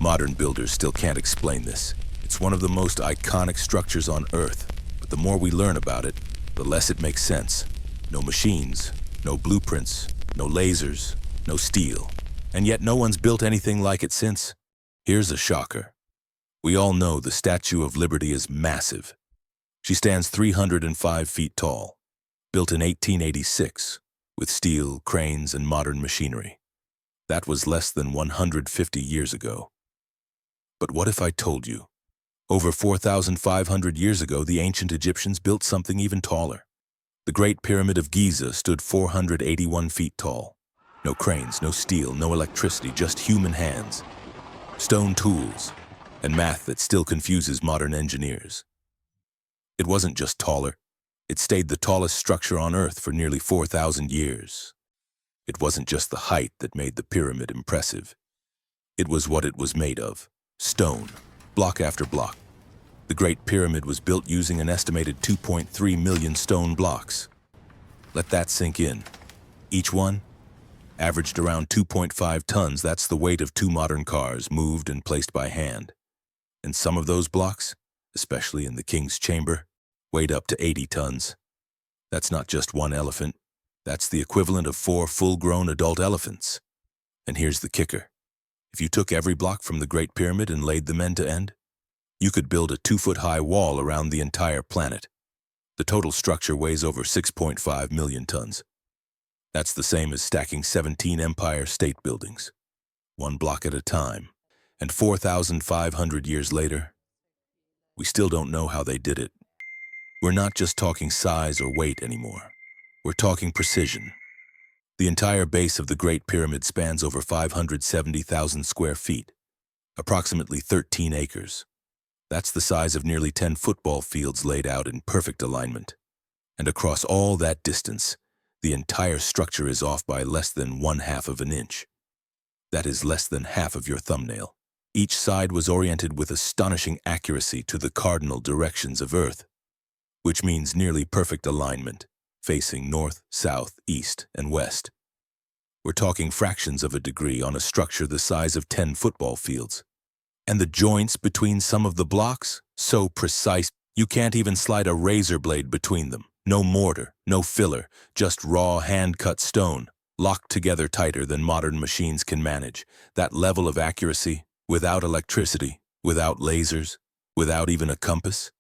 Modern builders still can't explain this. It's one of the most iconic structures on Earth, but the more we learn about it, the less it makes sense. No machines, no blueprints, no lasers, no steel. And yet no one's built anything like it since. Here's a shocker. We all know the Statue of Liberty is massive. She stands 305 feet tall, built in 1886, with steel, cranes, and modern machinery. That was less than 150 years ago. But what if I told you? Over 4,500 years ago, the ancient Egyptians built something even taller. The Great Pyramid of Giza stood 481 feet tall. No cranes, no steel, no electricity, just human hands, stone tools, and math that still confuses modern engineers. It wasn't just taller. It stayed the tallest structure on Earth for nearly 4,000 years. It wasn't just the height that made the pyramid impressive. It was what it was made of. Stone, block after block. The Great Pyramid was built using an estimated 2.3 million stone blocks. Let that sink in. Each one averaged around 2.5 tons. That's the weight of 2 modern cars, moved and placed by hand. And some of those blocks, especially in the King's Chamber, weighed up to 80 tons. That's not just one elephant. That's the equivalent of 4 full-grown adult elephants. And here's the kicker. If you took every block from the Great Pyramid and laid them end to end, you could build a 2-foot-high wall around the entire planet. The total structure weighs over 6.5 million tons. That's the same as stacking 17 Empire State Buildings, one block at a time. And 4,500 years later, we still don't know how they did it. We're not just talking size or weight anymore. We're talking precision. The entire base of the Great Pyramid spans over 570,000 square feet, approximately 13 acres. That's the size of nearly 10 football fields laid out in perfect alignment. And across all that distance, the entire structure is off by less than 1/2 of an inch. That is less than half of your thumbnail. Each side was oriented with astonishing accuracy to the cardinal directions of Earth, which means nearly perfect alignment, facing north, south, east, and west. We're talking fractions of a degree on a structure the size of 10 football fields. And the joints between some of the blocks, so precise, you can't even slide a razor blade between them. No mortar, no filler, just raw hand-cut stone, locked together tighter than modern machines can manage. That level of accuracy, without electricity, without lasers, without even a compass,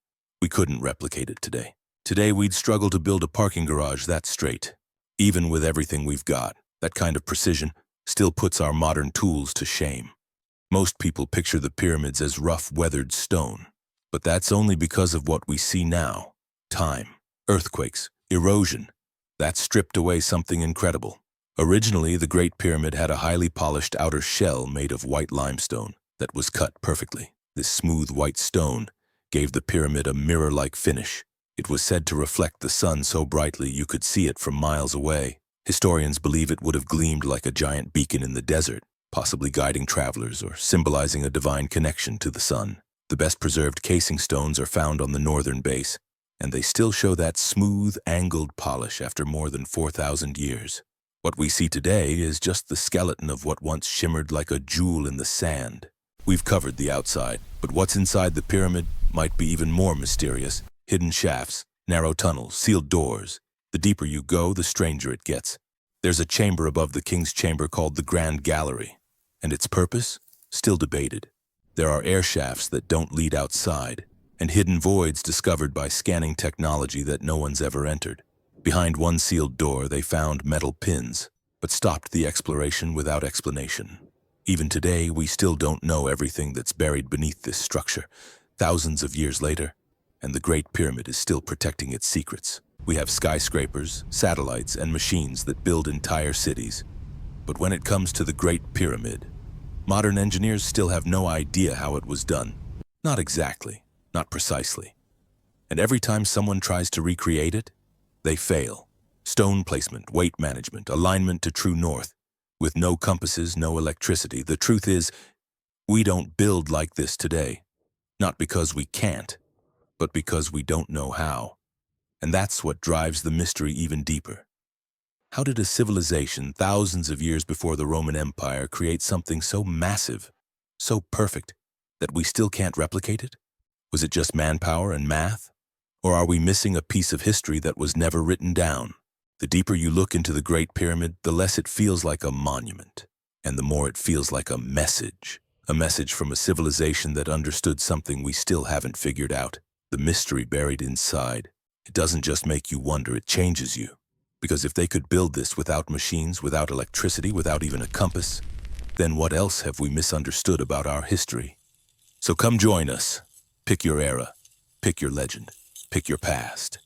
we couldn't replicate it today. Today we'd struggle to build a parking garage that straight. Even with everything we've got, that kind of precision still puts our modern tools to shame. Most people picture the pyramids as rough, weathered stone, but that's only because of what we see now. Time, earthquakes, erosion. That stripped away something incredible. Originally, the Great Pyramid had a highly polished outer shell made of white limestone that was cut perfectly. This smooth white stone gave the pyramid a mirror-like finish. It was said to reflect the sun so brightly you could see it from miles away. Historians believe it would have gleamed like a giant beacon in the desert, possibly guiding travelers or symbolizing a divine connection to the sun. The best preserved casing stones are found on the northern base, and they still show that smooth, angled polish after more than 4,000 years. What we see today is just the skeleton of what once shimmered like a jewel in the sand. We've covered the outside, but what's inside the pyramid might be even more mysterious. Hidden shafts, narrow tunnels, sealed doors. The deeper you go, the stranger it gets. There's a chamber above the King's Chamber called the Grand Gallery, and its purpose? Still debated. There are air shafts that don't lead outside, and hidden voids discovered by scanning technology that no one's ever entered. Behind one sealed door, they found metal pins, but stopped the exploration without explanation. Even today, we still don't know everything that's buried beneath this structure, thousands of years later, and the Great Pyramid is still protecting its secrets. We have skyscrapers, satellites, and machines that build entire cities. But when it comes to the Great Pyramid, modern engineers still have no idea how it was done. Not exactly, not precisely. And every time someone tries to recreate it, they fail. Stone placement, weight management, alignment to true north. With no compasses, no electricity. The truth is, we don't build like this today. Not because we can't, but because we don't know how. And that's what drives the mystery even deeper. How did a civilization thousands of years before the Roman Empire create something so massive, So perfect that we still can't replicate it? Was it just manpower and math? Or are we missing a piece of history that was never written down? The deeper you look into the Great Pyramid, the less it feels like a monument, and the more it feels like a message from a civilization that understood something we still haven't figured out, the mystery buried inside. It doesn't just make you wonder, it changes you. Because if they could build this without machines, without electricity, without even a compass, then what else have we misunderstood about our history? So come join us. Pick your era, pick your legend, pick your past.